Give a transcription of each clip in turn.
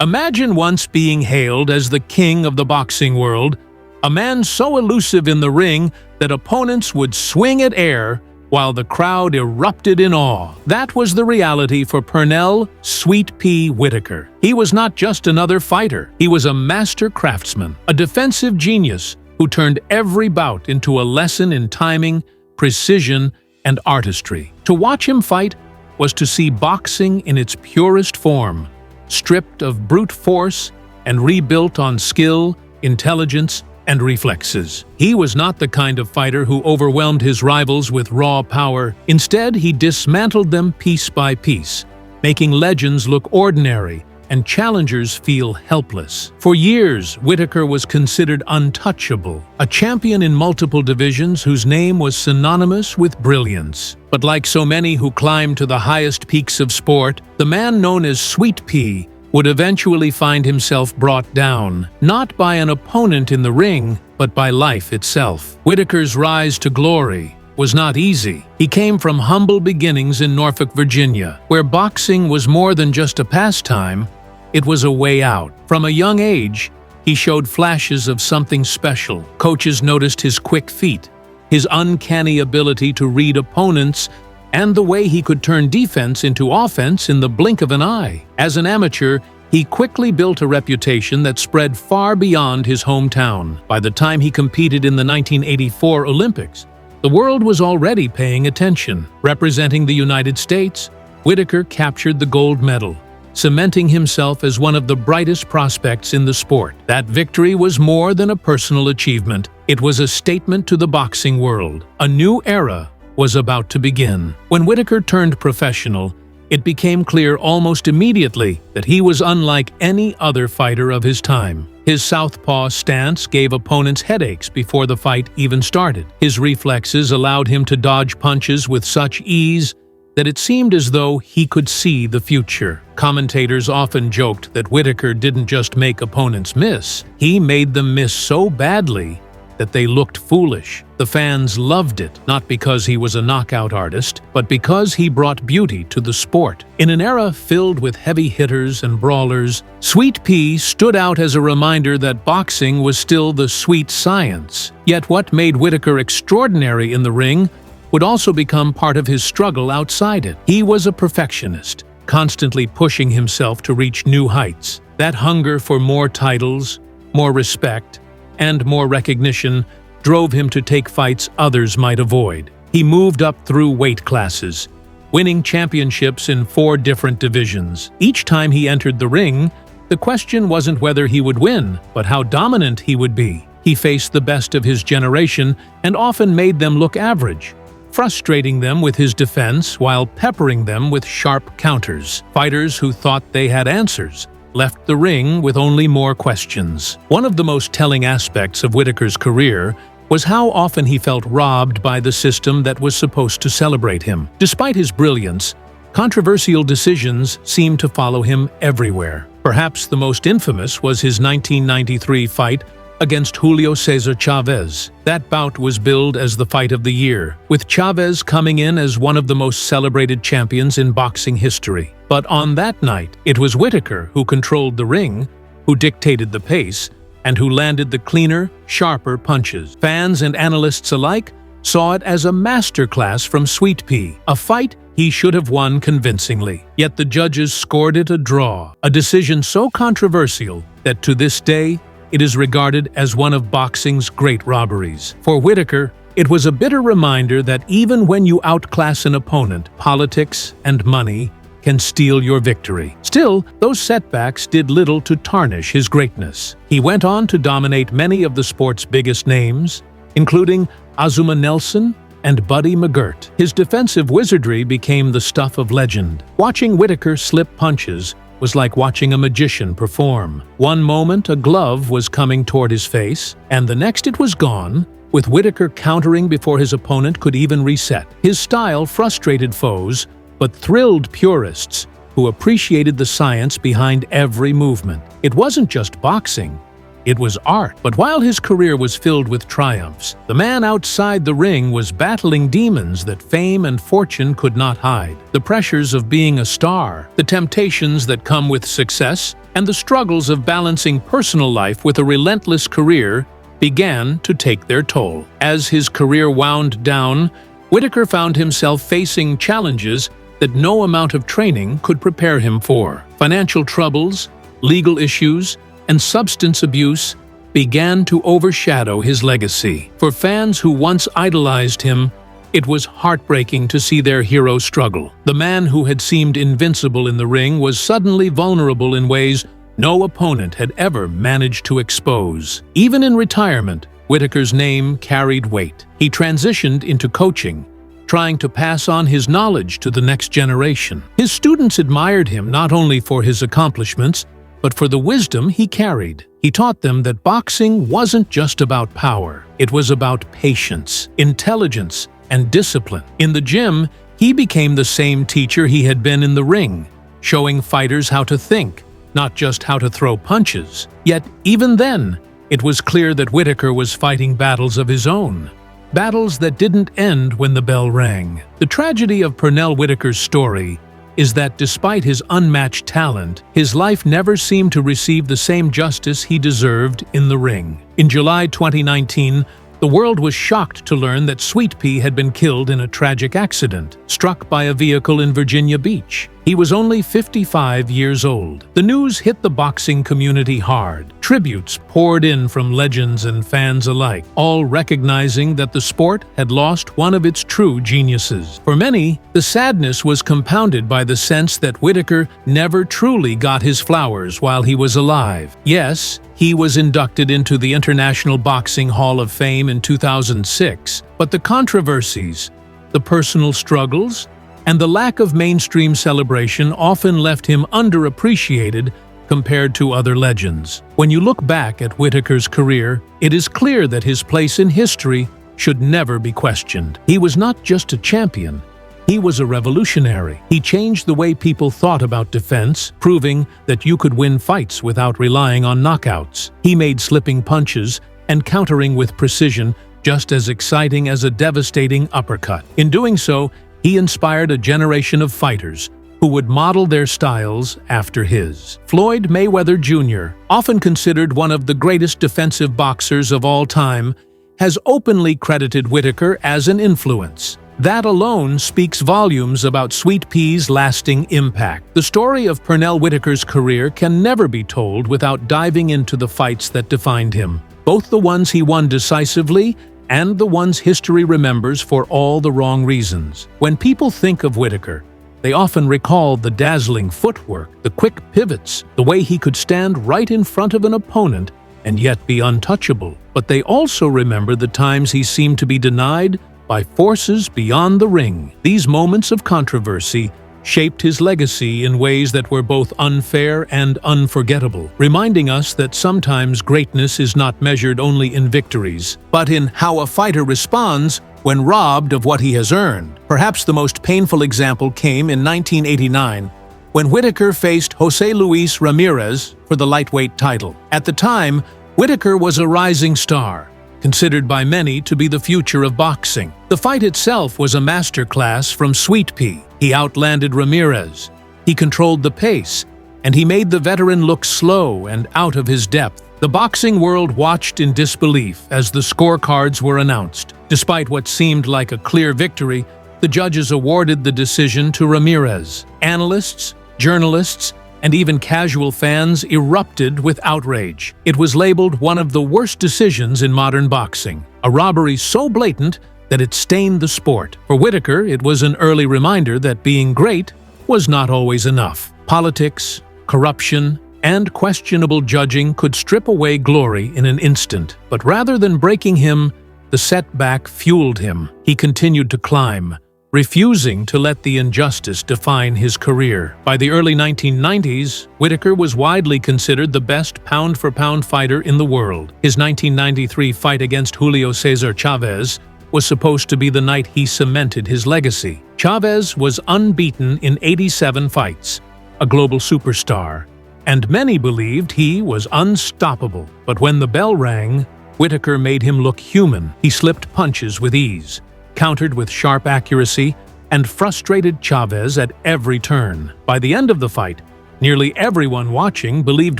Imagine once being hailed as the king of the boxing world, a man so elusive in the ring that opponents would swing at air while the crowd erupted in awe. That was the reality for Pernell "Sweet Pea" Whitaker. He was not just another fighter. He was a master craftsman, a defensive genius who turned every bout into a lesson in timing, precision, and artistry. To watch him fight was to see boxing in its purest form, stripped of brute force and rebuilt on skill, intelligence, and reflexes. He was not the kind of fighter who overwhelmed his rivals with raw power. Instead, he dismantled them piece by piece, making legends look ordinary and challengers feel helpless. For years, Whitaker was considered untouchable, a champion in multiple divisions whose name was synonymous with brilliance. But like so many who climbed to the highest peaks of sport, the man known as Sweet Pea would eventually find himself brought down, not by an opponent in the ring, but by life itself. Whitaker's rise to glory was not easy. He came from humble beginnings in Norfolk, Virginia, where boxing was more than just a pastime, it was a way out. From a young age, he showed flashes of something special. Coaches noticed his quick feet, his uncanny ability to read opponents, and the way he could turn defense into offense in the blink of an eye. As an amateur, he quickly built a reputation that spread far beyond his hometown. By the time he competed in the 1984 Olympics, the world was already paying attention. Representing the United States, Whitaker captured the gold medal, cementing himself as one of the brightest prospects in the sport. That victory was more than a personal achievement. It was a statement to the boxing world. A new era was about to begin. When Whitaker turned professional, it became clear almost immediately that he was unlike any other fighter of his time. His southpaw stance gave opponents headaches before the fight even started. His reflexes allowed him to dodge punches with such ease that it seemed as though he could see the future. Commentators often joked that Whitaker didn't just make opponents miss, he made them miss so badly that they looked foolish. The fans loved it, not because he was a knockout artist, but because he brought beauty to the sport. In an era filled with heavy hitters and brawlers, Sweet Pea stood out as a reminder that boxing was still the sweet science. Yet what made Whitaker extraordinary in the ring would also become part of his struggle outside it. He was a perfectionist, constantly pushing himself to reach new heights. That hunger for more titles, more respect, and more recognition drove him to take fights others might avoid. He moved up through weight classes, winning championships in 4 different divisions. Each time he entered the ring, the question wasn't whether he would win, but how dominant he would be. He faced the best of his generation and often made them look average, frustrating them with his defense while peppering them with sharp counters. Fighters who thought they had answers left the ring with only more questions. One of the most telling aspects of Whitaker's career was how often he felt robbed by the system that was supposed to celebrate him. Despite his brilliance, controversial decisions seemed to follow him everywhere. Perhaps the most infamous was his 1993 fight against Julio Cesar Chavez. That bout was billed as the fight of the year, with Chavez coming in as one of the most celebrated champions in boxing history. But on that night, it was Whitaker who controlled the ring, who dictated the pace, and who landed the cleaner, sharper punches. Fans and analysts alike saw it as a masterclass from Sweet Pea, a fight he should have won convincingly. Yet the judges scored it a draw, a decision so controversial that to this day, it is regarded as one of boxing's great robberies. For Whitaker, it was a bitter reminder that even when you outclass an opponent, politics and money can steal your victory. Still, those setbacks did little to tarnish his greatness. He went on to dominate many of the sport's biggest names, including Azuma Nelson and Buddy McGirt. His defensive wizardry became the stuff of legend. Watching Whitaker slip punches was like watching a magician perform. One moment a glove was coming toward his face, and the next it was gone, with Whitaker countering before his opponent could even reset. His style frustrated foes, but thrilled purists who appreciated the science behind every movement. It wasn't just boxing. it was art. But while his career was filled with triumphs, the man outside the ring was battling demons that fame and fortune could not hide. The pressures of being a star, the temptations that come with success, and the struggles of balancing personal life with a relentless career began to take their toll. As his career wound down, Whitaker found himself facing challenges that no amount of training could prepare him for. Financial troubles, legal issues, and substance abuse began to overshadow his legacy. For fans who once idolized him, it was heartbreaking to see their hero struggle. The man who had seemed invincible in the ring was suddenly vulnerable in ways no opponent had ever managed to expose. Even in retirement, Whitaker's name carried weight. He transitioned into coaching, trying to pass on his knowledge to the next generation. His students admired him not only for his accomplishments, but for the wisdom he carried. He taught them that boxing wasn't just about power. It was about patience, intelligence, and discipline. In the gym, he became the same teacher he had been in the ring, showing fighters how to think, not just how to throw punches. Yet, even then, it was clear that Whitaker was fighting battles of his own. Battles that didn't end when the bell rang. The tragedy of Pernell Whitaker's story is that despite his unmatched talent, his life never seemed to receive the same justice he deserved in the ring. In July 2019, the world was shocked to learn that Sweet Pea had been killed in a tragic accident, struck by a vehicle in Virginia Beach. He was only 55 years old. The news hit the boxing community hard. Tributes poured in from legends and fans alike, all recognizing that the sport had lost one of its true geniuses. For many, the sadness was compounded by the sense that Whitaker never truly got his flowers while he was alive. Yes, he was inducted into the International Boxing Hall of Fame in 2006, but the controversies, the personal struggles, and the lack of mainstream celebration often left him underappreciated compared to other legends. When you look back at Whitaker's career, it is clear that his place in history should never be questioned. He was not just a champion, he was a revolutionary. He changed the way people thought about defense, proving that you could win fights without relying on knockouts. He made slipping punches and countering with precision just as exciting as a devastating uppercut. In doing so, he inspired a generation of fighters who would model their styles after his. Floyd Mayweather Jr., often considered one of the greatest defensive boxers of all time, has openly credited Whitaker as an influence. That alone speaks volumes about Sweet Pea's lasting impact. The story of Pernell Whitaker's career can never be told without diving into the fights that defined him, both the ones he won decisively and the ones history remembers for all the wrong reasons. When people think of Whitaker, they often recall the dazzling footwork, the quick pivots, the way he could stand right in front of an opponent and yet be untouchable. But they also remember the times he seemed to be denied by forces beyond the ring. These moments of controversy shaped his legacy in ways that were both unfair and unforgettable, reminding us that sometimes greatness is not measured only in victories, but in how a fighter responds when robbed of what he has earned. Perhaps the most painful example came in 1989, when Whitaker faced Jose Luis Ramirez for the lightweight title. At the time, Whitaker was a rising star, considered by many to be the future of boxing. The fight itself was a masterclass from Sweet Pea. He outlanded Ramirez, he controlled the pace, and he made the veteran look slow and out of his depth. The boxing world watched in disbelief as the scorecards were announced. Despite what seemed like a clear victory, the judges awarded the decision to Ramirez. Analysts, journalists, and even casual fans erupted with outrage. It was labeled one of the worst decisions in modern boxing, a robbery so blatant that it stained the sport. For Whitaker, it was an early reminder that being great was not always enough. Politics, corruption, and questionable judging could strip away glory in an instant. But rather than breaking him, the setback fueled him. He continued to climb, refusing to let the injustice define his career. By the early 1990s, Whitaker was widely considered the best pound-for-pound fighter in the world. His 1993 fight against Julio Cesar Chavez was supposed to be the night he cemented his legacy. Chavez was unbeaten in 87 fights, a global superstar, and many believed he was unstoppable. But when the bell rang, Whitaker made him look human. He slipped punches with ease, countered with sharp accuracy, and frustrated Chavez at every turn. By the end of the fight, nearly everyone watching believed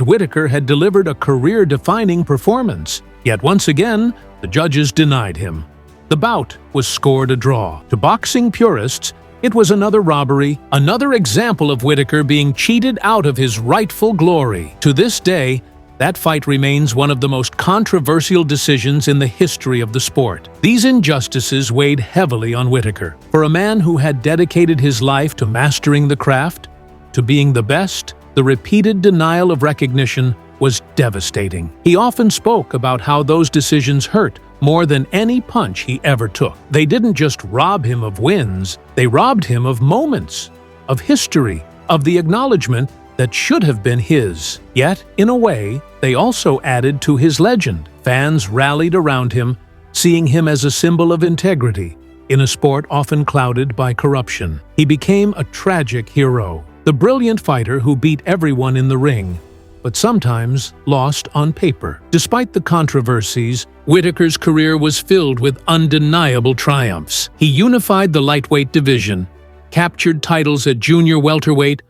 Whitaker had delivered a career-defining performance. Yet once again, the judges denied him. The bout was scored a draw. To boxing purists, it was another robbery, another example of Whitaker being cheated out of his rightful glory. To this day, that fight remains one of the most controversial decisions in the history of the sport. These injustices weighed heavily on Whitaker. For a man who had dedicated his life to mastering the craft, to being the best, the repeated denial of recognition was devastating. He often spoke about how those decisions hurt more than any punch he ever took. They didn't just rob him of wins, they robbed him of moments, of history, of the acknowledgement that should have been his. Yet, in a way, they also added to his legend. Fans rallied around him, seeing him as a symbol of integrity in a sport often clouded by corruption. He became a tragic hero, the brilliant fighter who beat everyone in the ring, but sometimes lost on paper. Despite the controversies, Whitaker's career was filled with undeniable triumphs. He unified the lightweight division, captured titles at junior welterweight,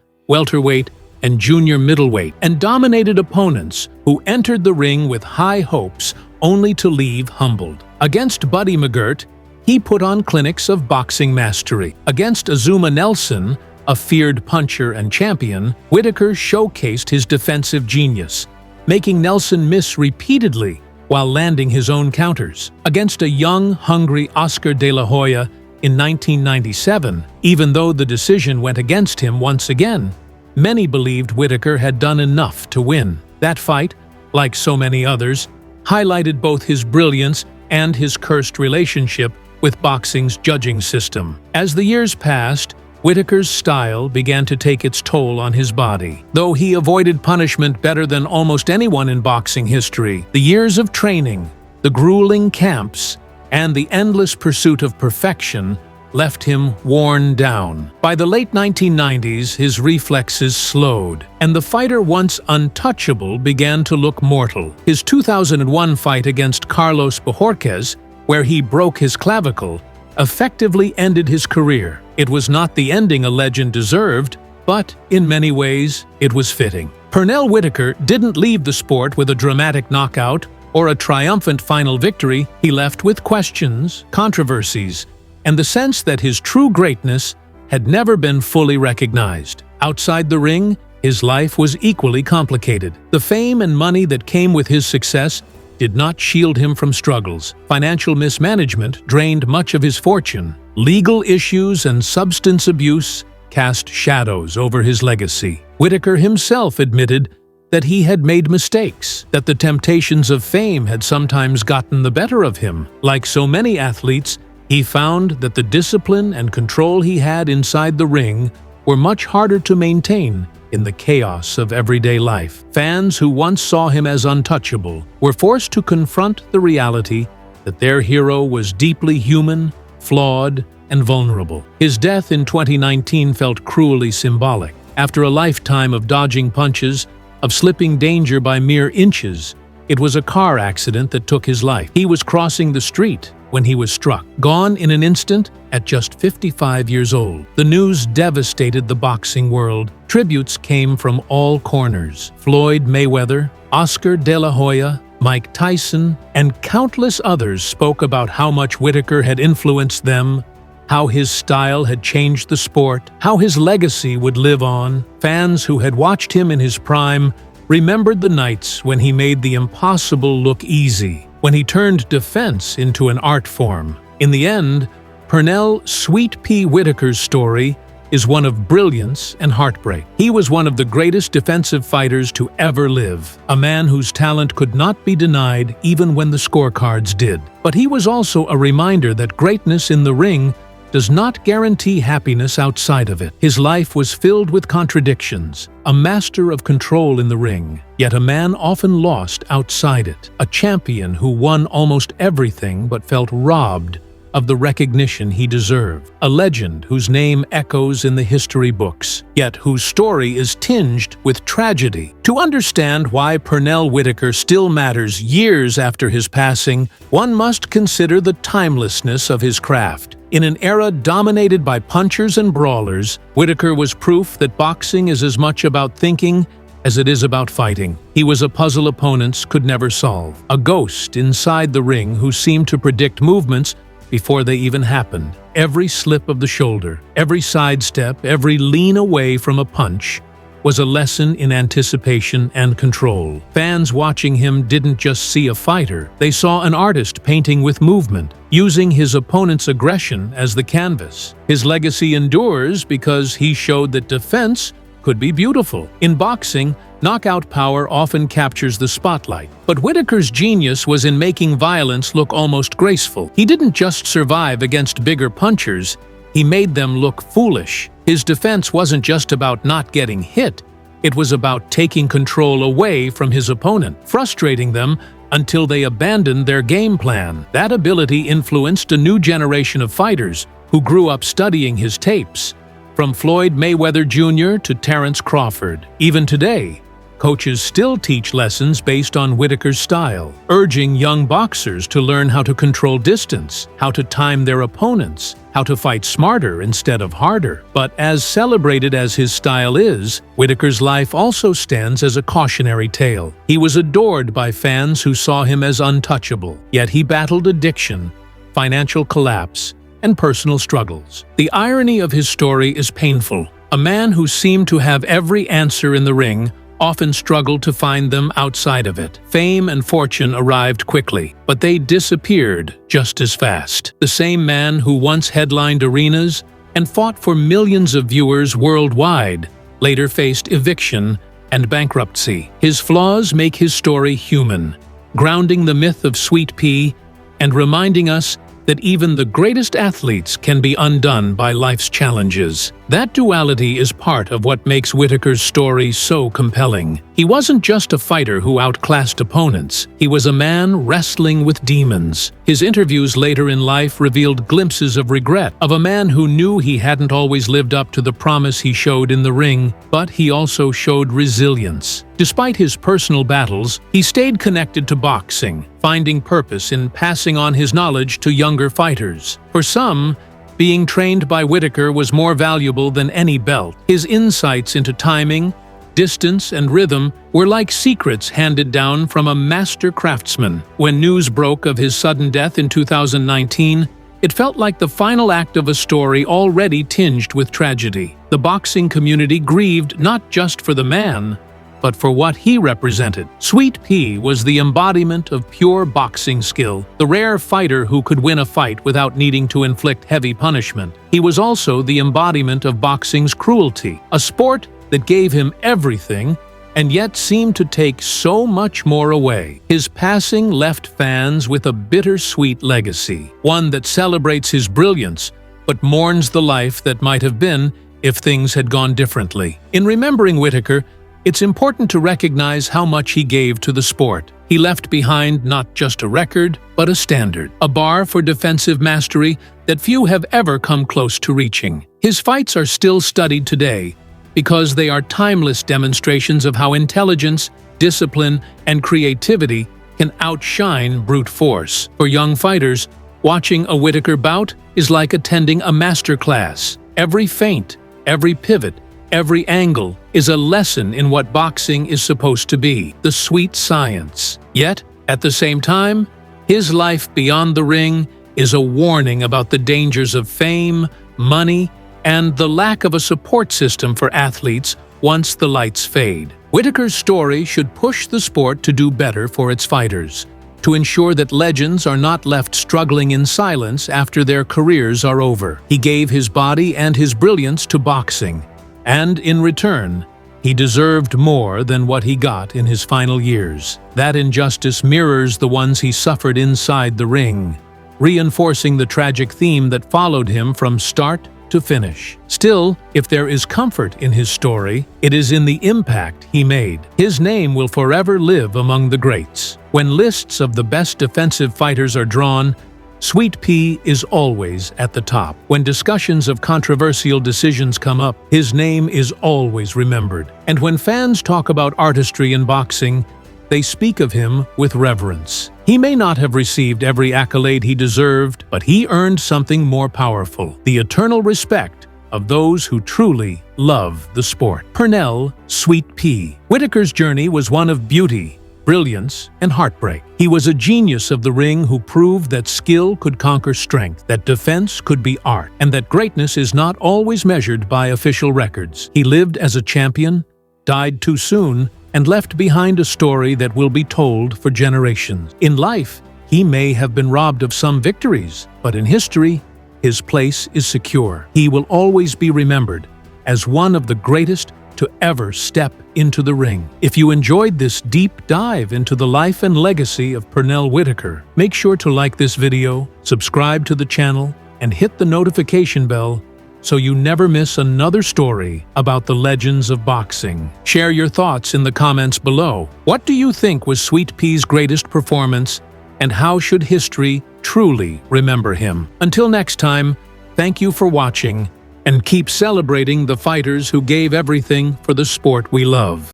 and junior middleweight, and dominated opponents who entered the ring with high hopes only to leave humbled. Against Buddy McGirt, he put on clinics of boxing mastery. Against Azuma Nelson, a feared puncher and champion, Whitaker showcased his defensive genius, making Nelson miss repeatedly while landing his own counters. Against a young, hungry Oscar De La Hoya in 1997, even though the decision went against him once again, many believed Whitaker had done enough to win. That fight, like so many others, highlighted both his brilliance and his cursed relationship with boxing's judging system. As the years passed, Whitaker's style began to take its toll on his body. Though he avoided punishment better than almost anyone in boxing history, the years of training, the grueling camps, and the endless pursuit of perfection left him worn down. By the late 1990s, his reflexes slowed, and the fighter once untouchable began to look mortal. His 2001 fight against Carlos Bojorquez, where he broke his clavicle, effectively ended his career. It was not the ending a legend deserved, but in many ways, it was fitting. Pernell Whitaker didn't leave the sport with a dramatic knockout or a triumphant final victory. He left with questions, controversies, and the sense that his true greatness had never been fully recognized. Outside the ring, his life was equally complicated. The fame and money that came with his success did not shield him from struggles. Financial mismanagement drained much of his fortune. Legal issues and substance abuse cast shadows over his legacy. Whitaker himself admitted that he had made mistakes, that the temptations of fame had sometimes gotten the better of him. Like so many athletes, he found that the discipline and control he had inside the ring were much harder to maintain in the chaos of everyday life. Fans who once saw him as untouchable were forced to confront the reality that their hero was deeply human, flawed, and vulnerable. His death in 2019 felt cruelly symbolic. After a lifetime of dodging punches, of slipping danger by mere inches, it was a car accident that took his life. He was crossing the street when he was struck, gone in an instant at just 55 years old. The news devastated the boxing world. Tributes came from all corners. Floyd Mayweather, Oscar De La Hoya, Mike Tyson, and countless others spoke about how much Whitaker had influenced them, how his style had changed the sport, how his legacy would live on. Fans who had watched him in his prime remembered the nights when he made the impossible look easy, when he turned defense into an art form. In the end, Pernell "Sweet Pea" Whitaker's story is one of brilliance and heartbreak. He was one of the greatest defensive fighters to ever live, a man whose talent could not be denied even when the scorecards did. But he was also a reminder that greatness in the ring does not guarantee happiness outside of it. His life was filled with contradictions, a master of control in the ring, yet a man often lost outside it, a champion who won almost everything but felt robbed of the recognition he deserved. A legend whose name echoes in the history books, yet whose story is tinged with tragedy. To understand why Pernell Whitaker still matters years after his passing, one must consider the timelessness of his craft. In an era dominated by punchers and brawlers, Whitaker was proof that boxing is as much about thinking as it is about fighting. He was a puzzle opponents could never solve, a ghost inside the ring who seemed to predict movements before they even happened. Every slip of the shoulder, every sidestep, every lean away from a punch was a lesson in anticipation and control. Fans watching him didn't just see a fighter, they saw an artist painting with movement, using his opponent's aggression as the canvas. His legacy endures because he showed that defense could be beautiful. In boxing, knockout power often captures the spotlight, but Whitaker's genius was in making violence look almost graceful. He didn't just survive against bigger punchers, he made them look foolish. His defense wasn't just about not getting hit, it was about taking control away from his opponent, frustrating them until they abandoned their game plan. That ability influenced a new generation of fighters who grew up studying his tapes. From Floyd Mayweather Jr. to Terrence Crawford. Even today, coaches still teach lessons based on Whitaker's style, urging young boxers to learn how to control distance, how to time their opponents, how to fight smarter instead of harder. But as celebrated as his style is, Whitaker's life also stands as a cautionary tale. He was adored by fans who saw him as untouchable, yet he battled addiction, financial collapse, and personal struggles. The irony of his story is painful. A man who seemed to have every answer in the ring often struggled to find them outside of it. Fame and fortune arrived quickly, but they disappeared just as fast. The same man who once headlined arenas and fought for millions of viewers worldwide later faced eviction and bankruptcy. His flaws make his story human, grounding the myth of Sweet Pea and reminding us that even the greatest athletes can be undone by life's challenges. That duality is part of what makes Whitaker's story so compelling. He wasn't just a fighter who outclassed opponents, he was a man wrestling with demons. His interviews later in life revealed glimpses of regret, of a man who knew he hadn't always lived up to the promise he showed in the ring, but he also showed resilience. Despite his personal battles, he stayed connected to boxing, finding purpose in passing on his knowledge to younger fighters. For some, being trained by Whitaker was more valuable than any belt. His insights into timing, distance, and rhythm were like secrets handed down from a master craftsman. When news broke of his sudden death in 2019, it felt like the final act of a story already tinged with tragedy. The boxing community grieved not just for the man, but for what he represented. Sweet Pea was the embodiment of pure boxing skill, the rare fighter who could win a fight without needing to inflict heavy punishment. He was also the embodiment of boxing's cruelty, a sport that gave him everything and yet seemed to take so much more away. His passing left fans with a bittersweet legacy, one that celebrates his brilliance but mourns the life that might have been if things had gone differently. In remembering Whitaker, it's important to recognize how much he gave to the sport. He left behind not just a record, but a standard, a bar for defensive mastery that few have ever come close to reaching. His fights are still studied today because they are timeless demonstrations of how intelligence, discipline, and creativity can outshine brute force. For young fighters, watching a Whitaker bout is like attending a masterclass. Every feint, every pivot, every angle is a lesson in what boxing is supposed to be, the sweet science. Yet, at the same time, his life beyond the ring is a warning about the dangers of fame, money, and the lack of a support system for athletes once the lights fade. Whitaker's story should push the sport to do better for its fighters, to ensure that legends are not left struggling in silence after their careers are over. He gave his body and his brilliance to boxing, and in return, he deserved more than what he got in his final years. That injustice mirrors the ones he suffered inside the ring, reinforcing the tragic theme that followed him from start to finish. Still, if there is comfort in his story, it is in the impact he made. His name will forever live among the greats. When lists of the best defensive fighters are drawn, Sweet Pea is always at the top. When discussions of controversial decisions come up, his name is always remembered. And when fans talk about artistry in boxing, they speak of him with reverence. He may not have received every accolade he deserved, but he earned something more powerful: the eternal respect of those who truly love the sport. Pernell "Sweet Pea" Whitaker's journey was one of beauty, brilliance, and heartbreak. He was a genius of the ring who proved that skill could conquer strength, that defense could be art, and that greatness is not always measured by official records. He lived as a champion, died too soon, and left behind a story that will be told for generations. In life, he may have been robbed of some victories, but in history, his place is secure. He will always be remembered as one of the greatest to ever step into the ring. If you enjoyed this deep dive into the life and legacy of Pernell Whitaker, make sure to like this video, subscribe to the channel, and hit the notification bell so you never miss another story about the legends of boxing. Share your thoughts in the comments below. What do you think was Sweet Pea's greatest performance, and how should history truly remember him? Until next time, thank you for watching, and keep celebrating the fighters who gave everything for the sport we love.